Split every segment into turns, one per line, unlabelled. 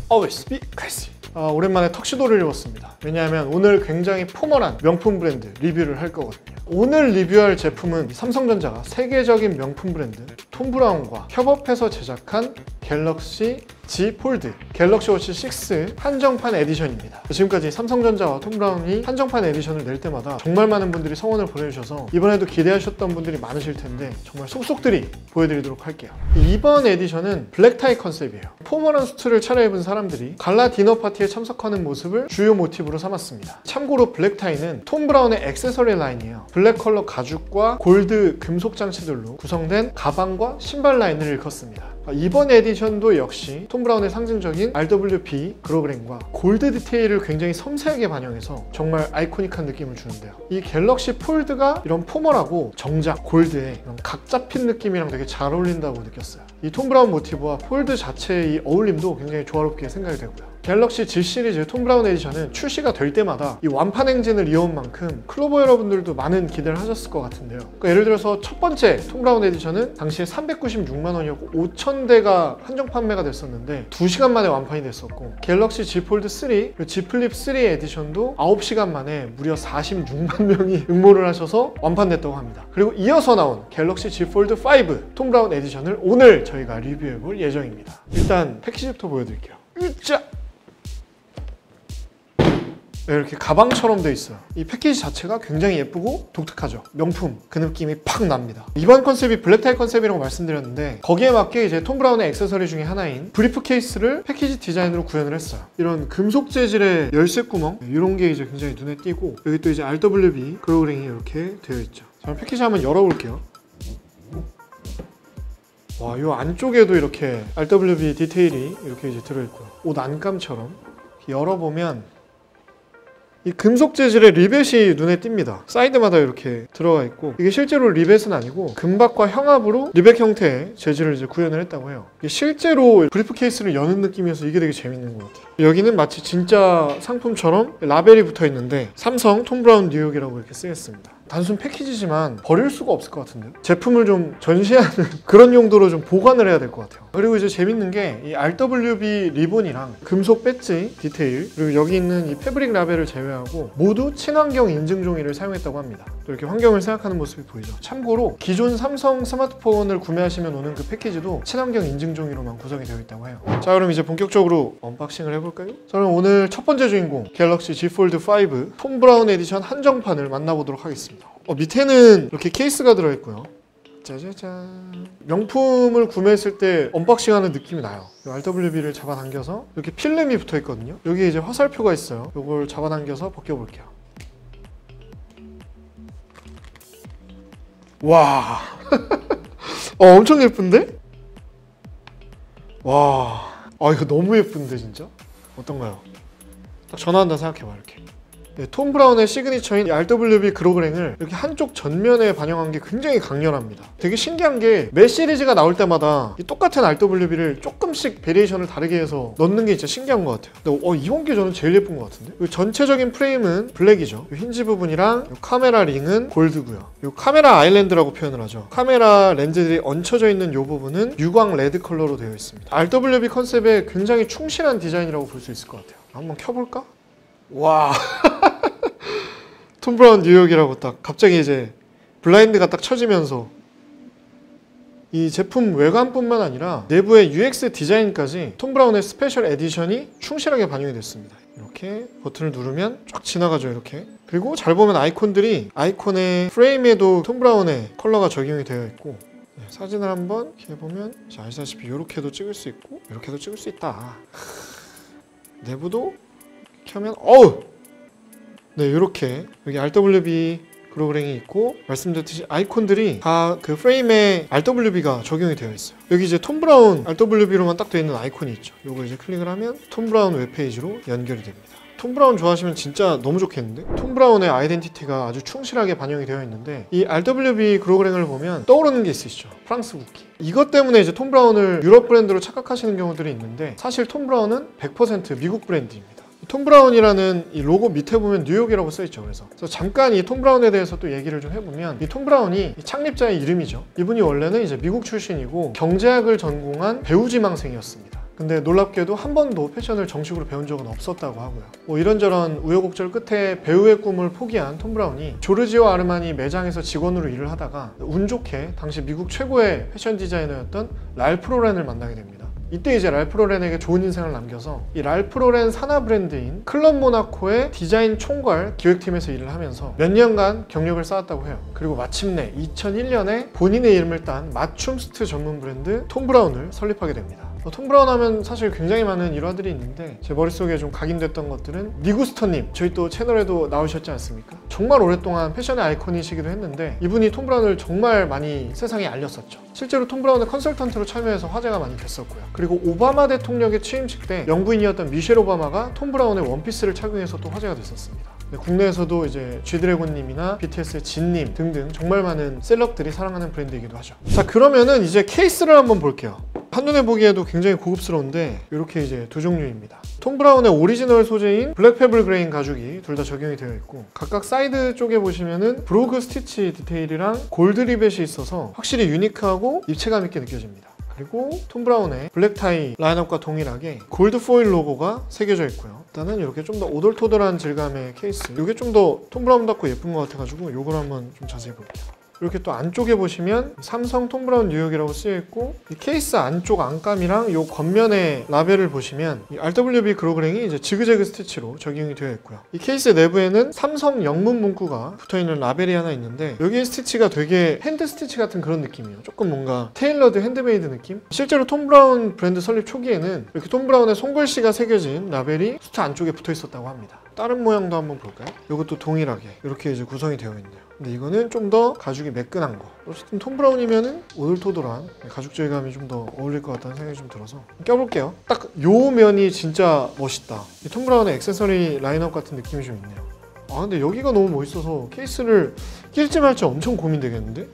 Always be classy. 오랜만에 턱시도를 입었습니다. 왜냐하면 오늘 굉장히 포멀한 명품 브랜드 리뷰를 할 거거든요. 오늘 리뷰할 제품은 삼성전자가 세계적인 명품 브랜드 톰 브라운과 협업해서 제작한 갤럭시 Z 폴드 갤럭시 워치 6 한정판 에디션입니다. 지금까지 삼성전자와 톰 브라운이 한정판 에디션을 낼 때마다 정말 많은 분들이 성원을 보내주셔서 이번에도 기대하셨던 분들이 많으실 텐데 정말 속속들이 보여드리도록 할게요. 이번 에디션은 블랙타이 컨셉이에요. 포멀한 수트를 차려입은 사람들이 갈라 디너 파티에 참석하는 모습을 주요 모티브로 삼았습니다. 참고로 블랙타이는 톰 브라운의 액세서리 라인이에요. 블랙 컬러 가죽과 골드 금속 장치들로 구성된 가방과 신발 라인을 일컫습니다. 이번 에디션도 역시 톰 브라운의 상징적인 RWB 그로그램과 골드 디테일을 굉장히 섬세하게 반영해서 정말 아이코닉한 느낌을 주는데요. 이 갤럭시 폴드가 이런 포멀하고 정작 골드의 이런 각 잡힌 느낌이랑 되게 잘 어울린다고 느꼈어요. 이 톰 브라운 모티브와 폴드 자체의 이 어울림도 굉장히 조화롭게 생각이 되고요. 갤럭시 Z 시리즈 톰 브라운 에디션은 출시가 될 때마다 이 완판 행진을 이어온 만큼 클로버 여러분들도 많은 기대를 하셨을 것 같은데요. 그러니까 예를 들어서 첫 번째 톰 브라운 에디션은 당시에 396만 원이었고 5,000대가 한정 판매가 됐었는데 2시간 만에 완판이 됐었고, 갤럭시 Z 폴드 3 그리고 Z 플립 3 에디션도 9시간 만에 무려 46만 명이 응모를 하셔서 완판됐다고 합니다. 그리고 이어서 나온 갤럭시 Z 폴드 5 톰 브라운 에디션을 오늘 저희가 리뷰해볼 예정입니다. 일단 패키지부터 보여드릴게요. 으짜! 이렇게 가방처럼 돼 있어요. 이 패키지 자체가 굉장히 예쁘고 독특하죠. 명품 그 느낌이 팍 납니다. 이번 컨셉이 블랙타이 컨셉이라고 말씀드렸는데 거기에 맞게 이제 톰 브라운의 액세서리 중에 하나인 브리프 케이스를 패키지 디자인으로 구현을 했어요. 이런 금속 재질의 열쇠 구멍 이런 게 이제 굉장히 눈에 띄고, 여기 또 이제 RWB 그로그램이 이렇게 되어 있죠. 자, 패키지 한번 열어볼게요. 와, 이 안쪽에도 이렇게 RWB 디테일이 이렇게 이제 들어있고요. 옷 안감처럼 열어보면 이 금속 재질의 리벳이 눈에 띕니다. 사이드마다 이렇게 들어가 있고, 이게 실제로 리벳은 아니고 금박과 형압으로 리벳 형태의 재질을 이제 구현을 했다고 해요. 이게 실제로 브리프 케이스를 여는 느낌이어서 이게 되게 재밌는 것 같아요. 여기는 마치 진짜 상품처럼 라벨이 붙어 있는데 삼성 톰 브라운 뉴욕이라고 이렇게 쓰였습니다. 단순 패키지지만 버릴 수가 없을 것 같은데요. 제품을 좀 전시하는 그런 용도로 좀 보관을 해야 될 것 같아요. 그리고 이제 재밌는 게 이 RWB 리본이랑 금속 배지 디테일, 그리고 여기 있는 이 패브릭 라벨을 제외하고 모두 친환경 인증 종이를 사용했다고 합니다. 또 이렇게 환경을 생각하는 모습이 보이죠. 참고로 기존 삼성 스마트폰을 구매하시면 오는 그 패키지도 친환경 인증 종이로만 구성이 되어 있다고 해요. 자, 그럼 이제 본격적으로 언박싱을 해볼까요? 저는 오늘 첫 번째 주인공 갤럭시 Z 폴드 5 톰 브라운 에디션 한정판을 만나보도록 하겠습니다. 밑에는 이렇게 케이스가 들어있고요. 짜자잔. 명품을 구매했을 때 언박싱하는 느낌이 나요. RWB를 잡아당겨서 이렇게 필름이 붙어있거든요. 여기 이제 화살표가 있어요. 이걸 잡아당겨서 벗겨볼게요. 와. 엄청 예쁜데? 와. 이거 너무 예쁜데 진짜? 어떤가요? 딱 전화한다 생각해봐. 이렇게 톰 브라운의 시그니처인 이 RWB 그로그램을 이렇게 한쪽 전면에 반영한 게 굉장히 강렬합니다. 되게 신기한 게 매 시리즈가 나올 때마다 이 똑같은 RWB를 조금씩 베리에이션을 다르게 해서 넣는 게 진짜 신기한 것 같아요. 근데 이번 게 저는 제일 예쁜 것 같은데? 전체적인 프레임은 블랙이죠. 힌지 부분이랑 카메라 링은 골드고요. 카메라 아일랜드라고 표현을 하죠. 카메라 렌즈들이 얹혀져 있는 이 부분은 유광 레드 컬러로 되어 있습니다. RWB 컨셉에 굉장히 충실한 디자인이라고 볼 수 있을 것 같아요. 한번 켜볼까? 와. 톰 브라운 뉴욕이라고 딱 갑자기 이제 블라인드가 딱 쳐지면서 이 제품 외관뿐만 아니라 내부의 UX 디자인까지 톰 브라운의 스페셜 에디션이 충실하게 반영이 됐습니다. 이렇게 버튼을 누르면 쫙 지나가죠. 이렇게. 그리고 잘 보면 아이콘들이 아이콘의 프레임에도 톰 브라운의 컬러가 적용이 되어 있고, 사진을 한번 이렇게 보면 아시다시피 이렇게도 찍을 수 있고 이렇게도 찍을 수 있다. 내부도 켜면 네, 이렇게 여기 RWB 그로그램이 있고, 말씀드렸듯이 아이콘들이 다 그 프레임에 RWB가 적용이 되어 있어요. 여기 이제 톰 브라운 RWB로만 딱 되어 있는 아이콘이 있죠. 요거 이제 클릭을 하면 톰 브라운 웹페이지로 연결이 됩니다. 톰 브라운 좋아하시면 진짜 너무 좋겠는데? 톰 브라운의 아이덴티티가 아주 충실하게 반영이 되어 있는데, 이 RWB 그로그램을 보면 떠오르는 게 있으시죠. 프랑스 국기. 이것 때문에 이제 톰 브라운을 유럽 브랜드로 착각하시는 경우들이 있는데, 사실 톰 브라운은 100% 미국 브랜드입니다. 톰 브라운이라는 이 로고 밑에 보면 뉴욕이라고 써있죠. 그래서 잠깐 이 톰 브라운에 대해서 또 얘기를 좀 해보면, 이 톰 브라운이 이 창립자의 이름이죠. 이분이 원래는 이제 미국 출신이고 경제학을 전공한 배우 지망생이었습니다. 근데 놀랍게도 한 번도 패션을 정식으로 배운 적은 없었다고 하고요. 뭐 이런저런 우여곡절 끝에 배우의 꿈을 포기한 톰 브라운이 조르지오 아르마니 매장에서 직원으로 일을 하다가 운 좋게 당시 미국 최고의 패션 디자이너였던 랄프 로렌을 만나게 됩니다. 이때 이제 랄프 로렌에게 좋은 인상을 남겨서 이 랄프 로렌 산하 브랜드인 클럽 모나코의 디자인 총괄 기획팀에서 일을 하면서 몇 년간 경력을 쌓았다고 해요. 그리고 마침내 2001년에 본인의 이름을 딴 맞춤 수트 전문 브랜드 톰 브라운을 설립하게 됩니다. 톰 브라운 하면 사실 굉장히 많은 일화들이 있는데, 제 머릿속에 좀 각인됐던 것들은 니구스터님, 저희 또 채널에도 나오셨지 않습니까? 정말 오랫동안 패션의 아이콘이시기도 했는데 이분이 톰 브라운을 정말 많이 세상에 알렸었죠. 실제로 톰 브라운의 컨설턴트로 참여해서 화제가 많이 됐었고요. 그리고 오바마 대통령의 취임식 때 영부인이었던 미셸 오바마가 톰 브라운의 원피스를 착용해서 또 화제가 됐었습니다. 국내에서도 이제 G드래곤님이나 BTS의 진님 등등 정말 많은 셀럽들이 사랑하는 브랜드이기도 하죠. 자, 그러면은 이제 케이스를 한번 볼게요. 한눈에 보기에도 굉장히 고급스러운데 이렇게 이제 두 종류입니다. 톰 브라운의 오리지널 소재인 블랙 페블 그레인 가죽이 둘 다 적용이 되어 있고, 각각 사이드 쪽에 보시면은 브로그 스티치 디테일이랑 골드 리벳이 있어서 확실히 유니크하고 입체감 있게 느껴집니다. 그리고 톰 브라운의 블랙타이 라인업과 동일하게 골드 포일 로고가 새겨져 있고요. 일단은 이렇게 좀 더 오돌토돌한 질감의 케이스, 이게 좀 더 톰 브라운답고 예쁜 것 같아가지고 이걸 한번 좀 자세히 볼게요. 이렇게 또 안쪽에 보시면 삼성 톰 브라운 뉴욕이라고 쓰여있고, 이 케이스 안쪽 안감이랑 이 겉면의 라벨을 보시면 이 RWB 그로그랭이 이제 지그재그 스티치로 적용이 되어 있고요. 이 케이스 내부에는 삼성 영문 문구가 붙어있는 라벨이 하나 있는데, 여기 스티치가 되게 핸드 스티치 같은 그런 느낌이에요. 조금 뭔가 테일러드 핸드메이드 느낌? 실제로 톰 브라운 브랜드 설립 초기에는 이렇게 톰 브라운의 손글씨가 새겨진 라벨이 수트 안쪽에 붙어 있었다고 합니다. 다른 모양도 한번 볼까요? 이것도 동일하게 이렇게 이제 구성이 되어 있네요. 근데 이거는 좀 더 가죽이 매끈한 거. 어쨌든 톰 브라운이면은 오돌토돌한 가죽 질감이 좀 더 어울릴 것 같다는 생각이 좀 들어서 껴볼게요. 딱 요 면이 진짜 멋있다. 이 톰 브라운의 액세서리 라인업 같은 느낌이 좀 있네요. 아, 근데 여기가 너무 멋있어서 케이스를 낄지 말지 엄청 고민되겠는데?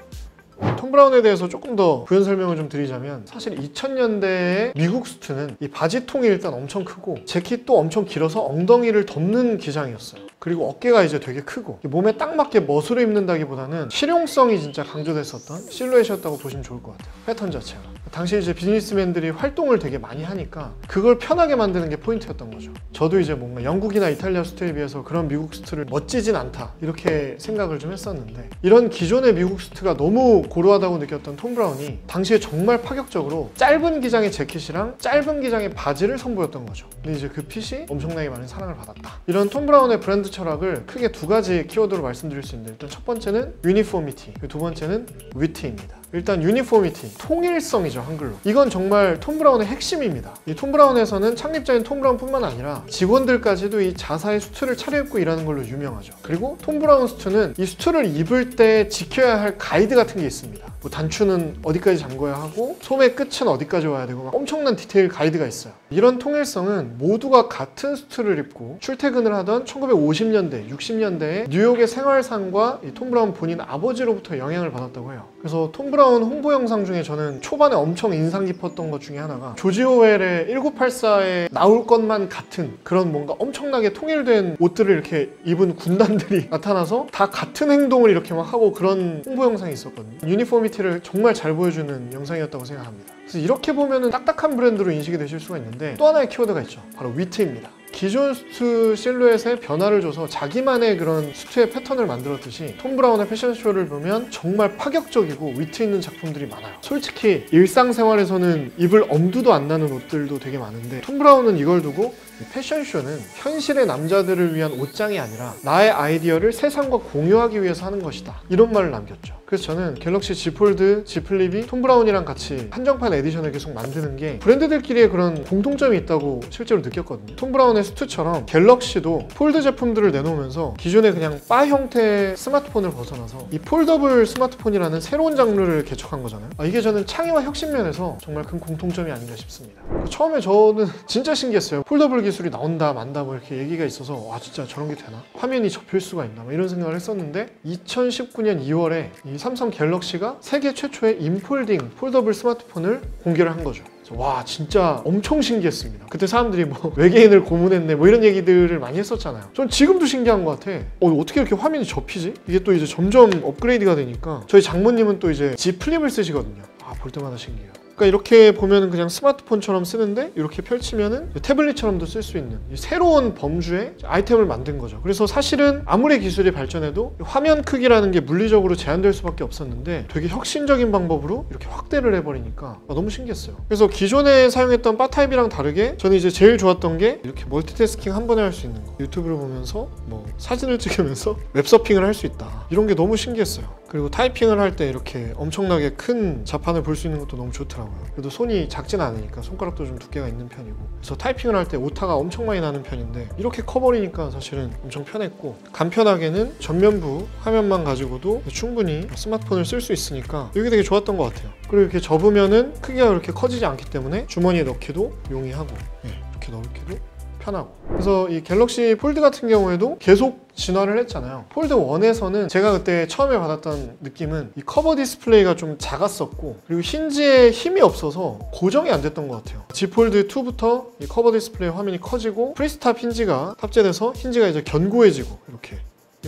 톰 브라운에 대해서 조금 더 부연 설명을 좀 드리자면, 사실 2000년대의 미국 수트는 이 바지통이 일단 엄청 크고 재킷도 엄청 길어서 엉덩이를 덮는 기장이었어요. 그리고 어깨가 이제 되게 크고 몸에 딱 맞게 멋으로 입는다기보다는 실용성이 진짜 강조됐었던 실루엣이었다고 보시면 좋을 것 같아요. 패턴 자체가. 당시에 이제 비즈니스맨들이 활동을 되게 많이 하니까 그걸 편하게 만드는 게 포인트였던 거죠. 저도 이제 뭔가 영국이나 이탈리아 수트에 비해서 그런 미국 수트를 멋지진 않다 이렇게 생각을 좀 했었는데, 이런 기존의 미국 수트가 너무 고루하다고 느꼈던 톰 브라운이 당시에 정말 파격적으로 짧은 기장의 재킷이랑 짧은 기장의 바지를 선보였던 거죠. 근데 이제 그 핏이 엄청나게 많은 사랑을 받았다. 이런 톰 브라운의 브랜드 철학을 크게 두 가지 키워드로 말씀드릴 수 있는데, 일단 첫 번째는 유니포미티, 두 번째는 위트입니다. 일단 유니포미티, 통일성이죠, 한글로. 이건 정말 톰 브라운의 핵심입니다. 이 톰 브라운에서는 창립자인 톰 브라운뿐만 아니라 직원들까지도 이 자사의 수트를 차려입고 일하는 걸로 유명하죠. 그리고 톰 브라운 수트는 이 수트를 입을 때 지켜야 할 가이드 같은 게 있습니다. 뭐 단추는 어디까지 잠궈야 하고 소매 끝은 어디까지 와야 되고 막 엄청난 디테일 가이드가 있어요. 이런 통일성은 모두가 같은 수트를 입고 출퇴근을 하던 1950년대, 60년대의 뉴욕의 생활상과 이 톰 브라운 본인 아버지로부터 영향을 받았다고 해요. 그래서 톰 브라운 홍보 영상 중에 저는 초반에 엄청 인상 깊었던 것 중에 하나가 조지 오웰의 1984에 나올 것만 같은 그런 뭔가 엄청나게 통일된 옷들을 이렇게 입은 군단들이 나타나서 다 같은 행동을 이렇게 막 하고 그런 홍보 영상이 있었거든요. 유니포미티를 정말 잘 보여주는 영상이었다고 생각합니다. 그래서 이렇게 보면은 딱딱한 브랜드로 인식이 되실 수가 있는데, 또 하나의 키워드가 있죠. 바로 위트입니다. 기존 수트 실루엣에 변화를 줘서 자기만의 그런 수트의 패턴을 만들었듯이 톰 브라운의 패션쇼를 보면 정말 파격적이고 위트 있는 작품들이 많아요. 솔직히 일상생활에서는 입을 엄두도 안 나는 옷들도 되게 많은데, 톰 브라운은 이걸 두고 이 패션쇼는 현실의 남자들을 위한 옷장이 아니라 나의 아이디어를 세상과 공유하기 위해서 하는 것이다, 이런 말을 남겼죠. 그래서 저는 갤럭시 Z 폴드, Z 플립이 톰 브라운이랑 같이 한정판 에디션을 계속 만드는 게 브랜드들끼리의 그런 공통점이 있다고 실제로 느꼈거든요. 톰 브라운의 수트처럼 갤럭시도 폴드 제품들을 내놓으면서 기존의 그냥 바 형태의 스마트폰을 벗어나서 이 폴더블 스마트폰이라는 새로운 장르를 개척한 거잖아요. 이게 저는 창의와 혁신 면에서 정말 큰 공통점이 아닌가 싶습니다. 처음에 저는 진짜 신기했어요. 폴더블 기술이 나온다 만다 뭐 이렇게 얘기가 있어서 와, 진짜 저런 게 되나? 화면이 접힐 수가 있나? 이런 생각을 했었는데, 2019년 2월에 이 삼성 갤럭시가 세계 최초의 인폴딩 폴더블 스마트폰을 공개를 한 거죠. 와 진짜 엄청 신기했습니다. 그때 사람들이 뭐 외계인을 고문했네 뭐 이런 얘기들을 많이 했었잖아요. 전 지금도 신기한 것 같아. 어떻게 이렇게 화면이 접히지? 이게 또 이제 점점 업그레이드가 되니까 저희 장모님은 또 이제 Z 플립을 쓰시거든요. 볼 때마다 신기해요. 그러니까 이렇게 보면은 그냥 스마트폰처럼 쓰는데 이렇게 펼치면은 태블릿처럼도 쓸 수 있는 새로운 범주의 아이템을 만든 거죠. 그래서 사실은 아무리 기술이 발전해도 화면 크기라는 게 물리적으로 제한될 수밖에 없었는데 되게 혁신적인 방법으로 이렇게 확대를 해버리니까 너무 신기했어요. 그래서 기존에 사용했던 바 타입이랑 다르게 저는 이제 제일 좋았던 게 이렇게 멀티태스킹 한 번에 할 수 있는 거. 유튜브를 보면서 뭐 사진을 찍으면서 웹서핑을 할 수 있다. 이런 게 너무 신기했어요. 그리고 타이핑을 할 때 이렇게 엄청나게 큰 자판을 볼 수 있는 것도 너무 좋더라고요. 그래도 손이 작진 않으니까 손가락도 좀 두께가 있는 편이고 그래서 타이핑을 할 때 오타가 엄청 많이 나는 편인데 이렇게 커버리니까 사실은 엄청 편했고 간편하게는 전면부 화면만 가지고도 충분히 스마트폰을 쓸 수 있으니까 이게 되게 좋았던 것 같아요. 그리고 이렇게 접으면은 크기가 그렇게 커지지 않기 때문에 주머니에 넣기도 용이하고 이렇게 넣기도 편하고. 그래서 이 갤럭시 폴드 같은 경우에도 계속 진화를 했잖아요. 폴드 1에서는 제가 그때 처음에 받았던 느낌은 이 커버 디스플레이가 좀 작았었고 그리고 힌지에 힘이 없어서 고정이 안 됐던 것 같아요. Z 폴드 2부터 이 커버 디스플레이 화면이 커지고 프리스탑 힌지가 탑재돼서 힌지가 이제 견고해지고 이렇게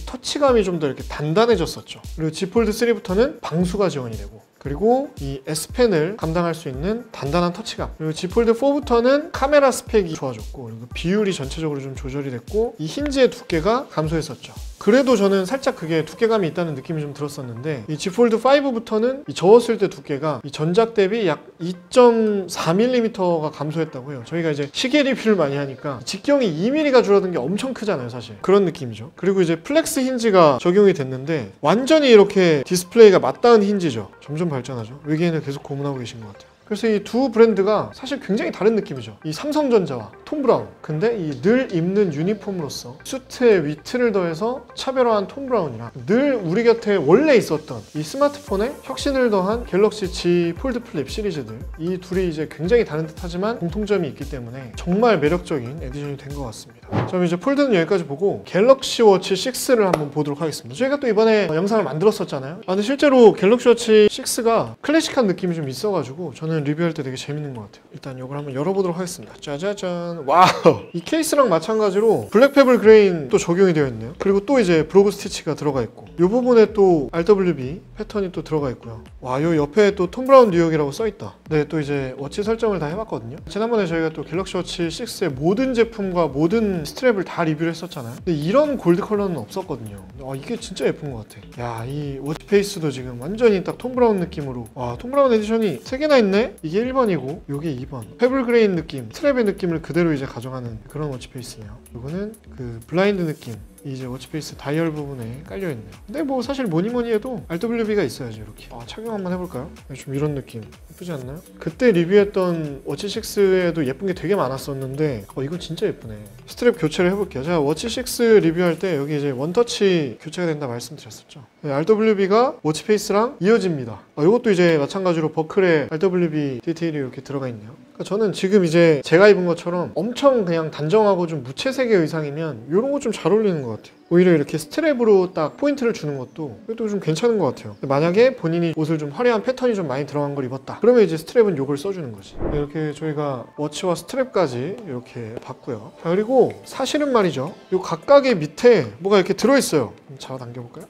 터치감이 좀 더 이렇게 단단해졌었죠. 그리고 Z 폴드 3부터는 방수가 지원이 되고 그리고 이 S펜을 감당할 수 있는 단단한 터치감. 그리고 Z 폴드 4부터는 카메라 스펙이 좋아졌고 그리고 비율이 전체적으로 좀 조절이 됐고 이 힌지의 두께가 감소했었죠. 그래도 저는 살짝 그게 두께감이 있다는 느낌이 좀 들었었는데 이 Z 폴드 5부터는 이 저었을 때 두께가 이 전작 대비 약 2.4mm가 감소했다고 해요. 저희가 이제 시계 리뷰를 많이 하니까 직경이 2mm가 줄어든 게 엄청 크잖아요 사실. 그런 느낌이죠. 그리고 이제 플렉스 힌지가 적용이 됐는데 완전히 이렇게 디스플레이가 맞닿은 힌지죠. 점점 발전하죠. 외계인을 계속 고문하고 계신 것 같아요. 그래서 이 두 브랜드가 사실 굉장히 다른 느낌이죠. 이 삼성전자와 톰 브라운. 근데 이 늘 입는 유니폼으로서 수트에 위트를 더해서 차별화한 톰 브라운이랑 늘 우리 곁에 원래 있었던 이 스마트폰에 혁신을 더한 갤럭시 Z 폴드 플립 시리즈들. 이 둘이 이제 굉장히 다른 듯하지만 공통점이 있기 때문에 정말 매력적인 에디션이 된 것 같습니다. 그럼 이제 폴드는 여기까지 보고 갤럭시 워치 6를 한번 보도록 하겠습니다. 저희가 또 이번에 영상을 만들었었잖아요. 근데 실제로 갤럭시 워치 6가 클래식한 느낌이 좀 있어가지고 저는 리뷰할 때 되게 재밌는 것 같아요. 일단 이걸 한번 열어보도록 하겠습니다. 짜자잔. 와우! 이 케이스랑 마찬가지로 블랙 페블 그레인 또 적용이 되어 있네요. 그리고 또 이제 브로그 스티치가 들어가 있고 이 부분에 또 RWB 패턴이 또 들어가 있고요. 와, 요 옆에 또 톰 브라운 뉴욕이라고 써있다. 네, 또 이제 워치 설정을 다 해봤거든요. 지난번에 저희가 또 갤럭시 워치 6의 모든 제품과 모든 스트랩을 다 리뷰를 했었잖아요. 근데 이런 골드 컬러는 없었거든요. 이게 진짜 예쁜 것 같아. 야, 이 워치 페이스도 지금 완전히 딱 톰 브라운 느낌으로. 와, 톰 브라운 에디션이 3개나 있네? 이게 1번이고 이게 2번. 페블 그레인 느낌, 스트랩의 느낌을 그대로 이제 가져가는 그런 워치 페이스네요. 이거는 그 블라인드 느낌. 이제 워치페이스 다이얼 부분에 깔려있네요. 근데 뭐 사실 뭐니뭐니 해도 RWB가 있어야죠. 이렇게 착용 한번 해볼까요? 좀 이런 느낌 예쁘지 않나요? 그때 리뷰했던 워치 6에도 예쁜 게 되게 많았었는데 이건 진짜 예쁘네. 스트랩 교체를 해볼게요. 제가 워치 6 리뷰할 때 여기 이제 원터치 교체가 된다 말씀드렸었죠. 네, RWB가 워치페이스랑 이어집니다. 이것도 이제 마찬가지로 버클에 RWB 디테일이 이렇게 들어가 있네요. 그러니까 저는 지금 이제 제가 입은 것처럼 엄청 그냥 단정하고 좀 무채색의 의상이면 이런 거 좀 잘 어울리는 것 같아요. 오히려 이렇게 스트랩으로 딱 포인트를 주는 것도 그것도 좀 괜찮은 것 같아요. 만약에 본인이 옷을 좀 화려한 패턴이 좀 많이 들어간 걸 입었다 그러면 이제 스트랩은 요걸 써주는 거지. 이렇게 저희가 워치와 스트랩까지 이렇게 봤고요. 자, 그리고 사실은 말이죠, 요 각각의 밑에 뭐가 이렇게 들어있어요. 잡아당겨볼까요?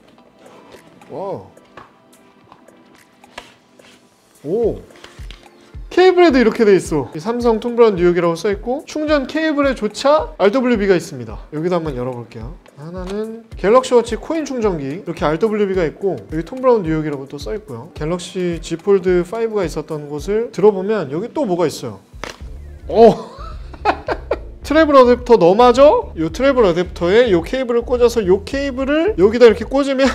와우. 오, 케이블에도 이렇게 돼 있어. 이 삼성 톰 브라운 뉴욕이라고 써 있고 충전 케이블에조차 RWB가 있습니다. 여기도 한번 열어볼게요. 하나는 갤럭시 워치 코인 충전기, 이렇게 RWB가 있고 여기 톰 브라운 뉴욕이라고 또 써 있고요. 갤럭시 Z 폴드 5가 있었던 곳을 들어보면 여기 또 뭐가 있어요. 트래블 어댑터 너마저 이 트래블 어댑터에 이 케이블을 꽂아서 이 케이블을 여기다 이렇게 꽂으면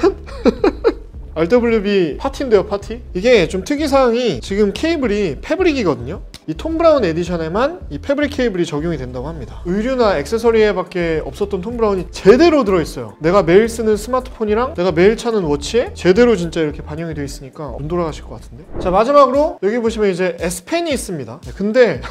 RWB 파티인데요, 파티? 이게 좀 특이사항이 지금 케이블이 패브릭이거든요. 이 톰 브라운 에디션에만 이 패브릭 케이블이 적용이 된다고 합니다. 의류나 액세서리에 밖에 없었던 톰 브라운이 제대로 들어있어요. 내가 매일 쓰는 스마트폰이랑 내가 매일 차는 워치에 제대로 진짜 이렇게 반영이 되어 있으니까 안 돌아가실 것 같은데. 자, 마지막으로 여기 보시면 이제 S펜이 있습니다. 근데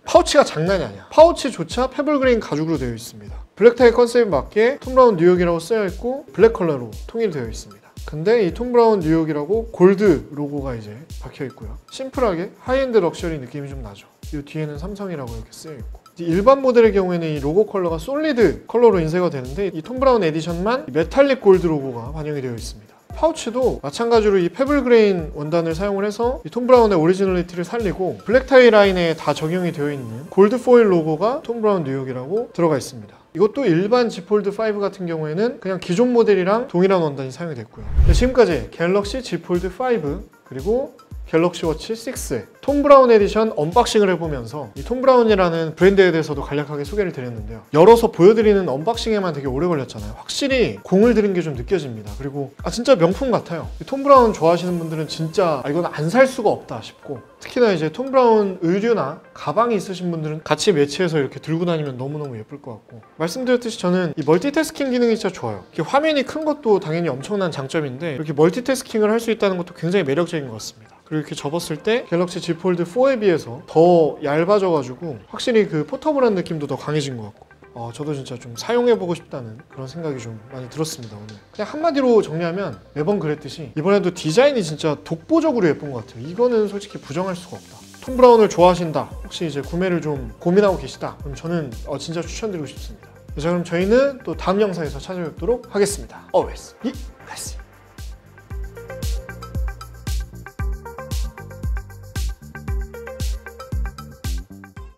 파우치가 장난이 아니야. 파우치조차 페블 그레인 가죽으로 되어 있습니다. 블랙타이 컨셉에 맞게 톰 브라운 뉴욕이라고 쓰여있고 블랙 컬러로 통일되어 있습니다. 근데 이 톰 브라운 뉴욕이라고 골드 로고가 이제 박혀 있고요. 심플하게 하이엔드 럭셔리 느낌이 좀 나죠. 이 뒤에는 삼성이라고 이렇게 쓰여 있고. 일반 모델의 경우에는 이 로고 컬러가 솔리드 컬러로 인쇄가 되는데 이 톰 브라운 에디션만 메탈릭 골드 로고가 반영이 되어 있습니다. 파우치도 마찬가지로 이 페블 그레인 원단을 사용을 해서 이 톰 브라운의 오리지널리티를 살리고 블랙 타이 라인에 다 적용이 되어 있는 골드 포일 로고가 톰 브라운 뉴욕이라고 들어가 있습니다. 이것도 일반 Z 폴드 5 같은 경우에는 그냥 기존 모델이랑 동일한 원단이 사용이 됐고요. 지금까지 갤럭시 Z 폴드 5 그리고 갤럭시 워치 6의 톰 브라운 에디션 언박싱을 해보면서 이 톰 브라운이라는 브랜드에 대해서도 간략하게 소개를 드렸는데요. 열어서 보여드리는 언박싱에만 되게 오래 걸렸잖아요. 확실히 공을 들인 게 좀 느껴집니다. 그리고 진짜 명품 같아요. 톰 브라운 좋아하시는 분들은 진짜 이건 안 살 수가 없다 싶고, 특히나 이제 톰 브라운 의류나 가방이 있으신 분들은 같이 매치해서 이렇게 들고 다니면 너무너무 예쁠 것 같고, 말씀드렸듯이 저는 이 멀티태스킹 기능이 진짜 좋아요. 이렇게 화면이 큰 것도 당연히 엄청난 장점인데 이렇게 멀티태스킹을 할 수 있다는 것도 굉장히 매력적인 것 같습니다. 그리고 이렇게 접었을 때 갤럭시 Z 폴드 4에 비해서 더 얇아져가지고 확실히 그 포터블한 느낌도 더 강해진 것 같고, 저도 진짜 좀 사용해보고 싶다는 그런 생각이 좀 많이 들었습니다. 오늘 그냥 한마디로 정리하면 매번 그랬듯이 이번에도 디자인이 진짜 독보적으로 예쁜 것 같아요. 이거는 솔직히 부정할 수가 없다. 톰 브라운을 좋아하신다, 혹시 이제 구매를 좀 고민하고 계시다, 그럼 저는 진짜 추천드리고 싶습니다. 자, 그럼 저희는 또 다음 영상에서 찾아뵙도록 하겠습니다. Always be classy.